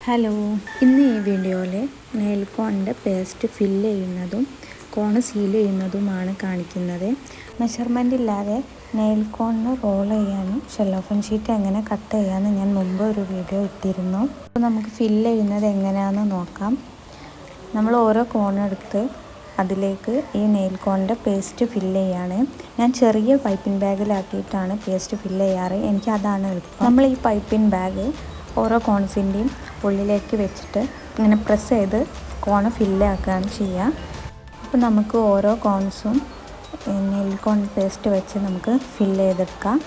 Hello, ഇന്ന് ഈ വീഡിയോയിൽ നെയിൽ കോണിൻ്റെ പേസ്റ്റ് ഫില്ല് ചെയ്യുന്നതും കോണ് സീൽ ചെയ്യുന്നതുമാണ് കാണിക്കുന്നത്. മെഷർമെൻ്റ് ഇല്ലാതെ നെയിൽ കോണിന് റോൾ ചെയ്യാനും ഷെല്ലോഫൻ ഷീറ്റ് എങ്ങനെ കട്ട് ചെയ്യാമെന്ന് ഞാൻ മുമ്പ് ഒരു വീഡിയോ ഇട്ടിരുന്നു. അപ്പോൾ നമുക്ക് ഫില്ല് ചെയ്യുന്നത് എങ്ങനെയാണെന്ന് നോക്കാം. നമ്മൾ ഓരോ കോണെടുത്ത് അതിലേക്ക് ഈ നെയിൽ കോണിൻ്റെ പേസ്റ്റ് ഫില്ല് ചെയ്യാണ്. ഞാൻ ചെറിയ പൈപ്പിംഗ് ബാഗിലാക്കിയിട്ടാണ് പേസ്റ്റ് ഫില്ല് ചെയ്യാറ്. എനിക്ക് അതാണ് എളുപ്പം. നമ്മൾ ഈ പൈപ്പിംഗ് ബാഗ് ഓരോ കോൺസിൻ്റെയും ഉള്ളിലേക്ക് വെച്ചിട്ട് ഇങ്ങനെ പ്രസ് ചെയ്ത് കോണ് ഫില്ല് ആക്കുകയാണ് ചെയ്യുക. അപ്പോൾ നമുക്ക് ഓരോ കോൺസും നെയിൽ കോൺ പേസ്റ്റ് വെച്ച് നമുക്ക് ഫില്ല് ചെയ്തെടുക്കാം.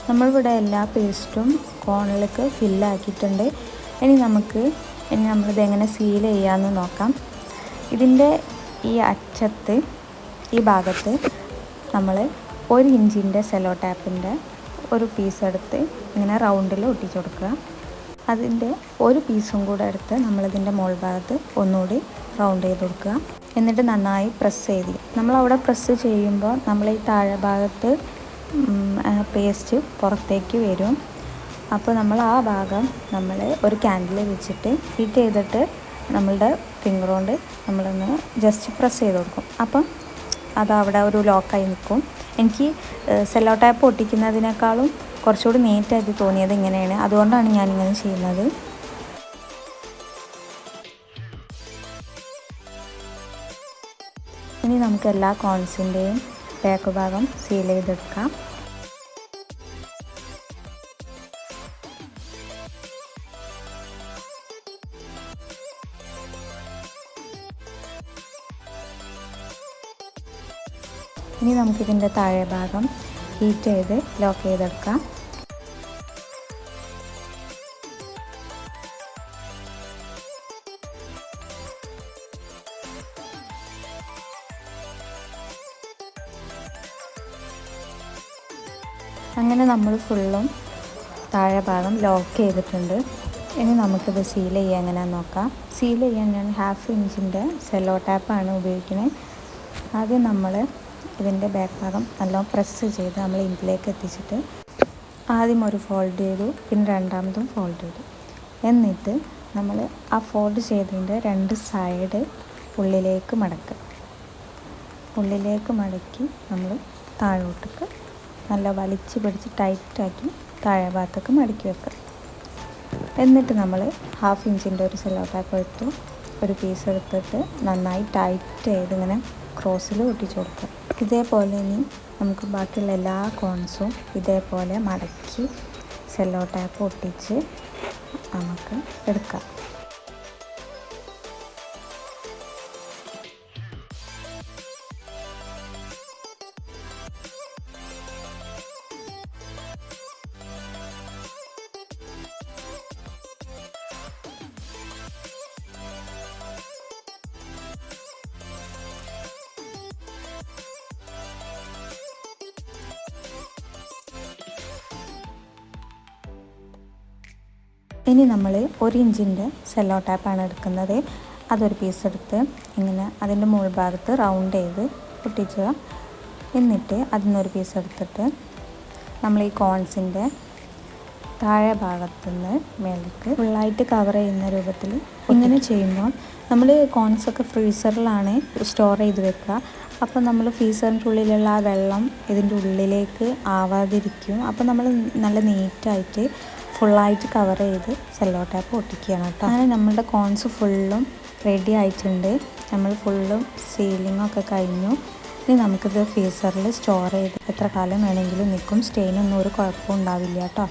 നമ്മളിവിടെ എല്ലാ പേസ്റ്റും കോണിലേക്ക് ഫില്ലാക്കിയിട്ടുണ്ട്. ഇനി നമ്മളിത് എങ്ങനെ സീൽ ചെയ്യാമെന്ന് നോക്കാം. ഇതിൻ്റെ ഈ അറ്റത്ത് ഈ ഭാഗത്ത് നമ്മൾ 1 ഇഞ്ചിൻ്റെ സെല്ലോ ടാപ്പിൻ്റെ ഒരു പീസ് എടുത്ത് ഇങ്ങനെ റൗണ്ടിൽ ഒട്ടിച്ചു കൊടുക്കുക. അതിൻ്റെ ഒരു പീസും കൂടെ എടുത്ത് നമ്മളിതിൻ്റെ മുകൾ ഭാഗത്ത് ഒന്നുകൂടി റൗണ്ട് ചെയ്ത് കൊടുക്കുക. എന്നിട്ട് നന്നായി പ്രസ് ചെയ്ത് നമ്മളവിടെ പ്രസ് ചെയ്യുമ്പോൾ നമ്മൾ ഈ താഴെ ഭാഗത്ത് പേസ്റ്റ് പുറത്തേക്ക് വരും. അപ്പോൾ നമ്മൾ ആ ഭാഗം നമ്മൾ ഒരു ക്യാൻഡിൽ വെച്ചിട്ട് ഹീറ്റ് ചെയ്തിട്ട് നമ്മളുടെ ഫിംഗർ കൊണ്ട് നമ്മളൊന്ന് ജസ്റ്റ് പ്രസ് ചെയ്ത് കൊടുക്കും. അപ്പം അതവിടെ ഒരു ലോക്കായി നിൽക്കും. എനിക്ക് സെല്ലോ ടാപ്പ് ഒട്ടിക്കുന്നതിനേക്കാളും കുറച്ചുകൂടി നീറ്റായിട്ട് തോന്നിയത് ഇങ്ങനെയാണ്. അതുകൊണ്ടാണ് ഞാനിങ്ങനെ ചെയ്യുന്നത്. ഇനി നമുക്ക് എല്ലാ കോൺസിൻ്റെയും ബാക്ക് ഭാഗം സീൽ ചെയ്തെടുക്കാം. ഇനി നമുക്കിതിൻ്റെ താഴെ ഭാഗം ഹീറ്റ് ചെയ്ത് ലോക്ക് ചെയ്തെടുക്കാം. അങ്ങനെ നമ്മൾ ഫുള്ളും താഴെ ഭാഗം ലോക്ക് ചെയ്തിട്ടുണ്ട്. ഇനി നമുക്കിത് സീൽ ചെയ്യാൻ എങ്ങനെയാണെന്ന് നോക്കാം. സീൽ ചെയ്യാൻ ഞാൻ 1/2 ഇഞ്ചിൻ്റെ സെല്ലോ ടാപ്പാണ് ഉപയോഗിക്കുന്നത്. ആദ്യം നമ്മൾ ഇതിൻ്റെ ബാക്ക് ഭാഗം നല്ലോണം പ്രസ് ചെയ്ത് നമ്മൾ ഇതിലേക്ക് എത്തിച്ചിട്ട് ആദ്യം ഒരു ഫോൾഡ് ചെയ്തു, പിന്നെ രണ്ടാമതും ഫോൾഡ് ചെയ്തു. എന്നിട്ട് നമ്മൾ ആ ഫോൾഡ് ചെയ്തതിൻ്റെ 2 സൈഡ് ഉള്ളിലേക്ക് മടക്കി നമ്മൾ താഴോട്ടേക്ക് നല്ല വലിച്ച് പിടിച്ച് ടൈറ്റാക്കി താഴെ ഭാഗത്തേക്ക് മടക്കി വെക്കുക. എന്നിട്ട് നമ്മൾ 1/2 ഇഞ്ചിൻ്റെ ഒരു സെല്ലോ ടാപ്പ് എടുത്തു, ഒരു പീസ് എടുത്തിട്ട് നന്നായി ടൈറ്റ് ചെയ്ത് ഇങ്ങനെ ക്രോസിൽ ഒട്ടിച്ചു കൊടുക്കുക. ഇതേപോലെ ഇനി നമുക്ക് ബാക്കിയുള്ള എല്ലാ കോൺസും ഇതേപോലെ മടക്കി സെല്ലോ ടാപ്പ് ഒട്ടിച്ച് നമുക്ക് എടുക്കാം. ഇനി നമ്മൾ 1 ഇഞ്ചിൻ്റെ സെല്ലോ ടാപ്പാണ് എടുക്കുന്നത്. അതൊരു പീസ് എടുത്ത് ഇങ്ങനെ അതിൻ്റെ മുകൾ ഭാഗത്ത് റൗണ്ട് ചെയ്ത് ഒട്ടിക്കുക. എന്നിട്ട് അതിനൊരു പീസ് എടുത്തിട്ട് നമ്മൾ ഈ കോൺസിൻ്റെ താഴെ ഭാഗത്തുനിന്ന് മേലേക്ക് ഫുള്ളായിട്ട് കവർ ചെയ്യുന്ന രൂപത്തിൽ ഇങ്ങനെ ചെയ്യുമ്പോൾ നമ്മൾ കോൺസൊക്കെ ഫ്രീസറിലാണ് സ്റ്റോർ ചെയ്ത് വെക്കുക. അപ്പോൾ നമ്മൾ ഫ്രീസറിൻ്റെ ഉള്ളിലുള്ള ആ വെള്ളം ഇതിൻ്റെ ഉള്ളിലേക്ക് ആവാതിരിക്കും. അപ്പോൾ നമ്മൾ നല്ല നീറ്റായിട്ട് ഫുള്ളായിട്ട് കവർ ചെയ്ത് സെല്ലോ ടാപ്പ് ഒട്ടിക്കുകയാണ് കേട്ടോ. അങ്ങനെ നമ്മളുടെ കോൺസ് ഫുള്ളും റെഡി ആയിട്ടുണ്ട്. നമ്മൾ ഫുള്ളും സീലിങ്ങൊക്കെ കഴിഞ്ഞു. ഇനി നമുക്കിത് ഫ്രീസറിൽ സ്റ്റോർ ചെയ്ത് എത്ര കാലം വേണമെങ്കിലും നിൽക്കും. സ്റ്റെയിനൊന്നും ഒരു കുഴപ്പവും ഉണ്ടാവില്ല കേട്ടോ.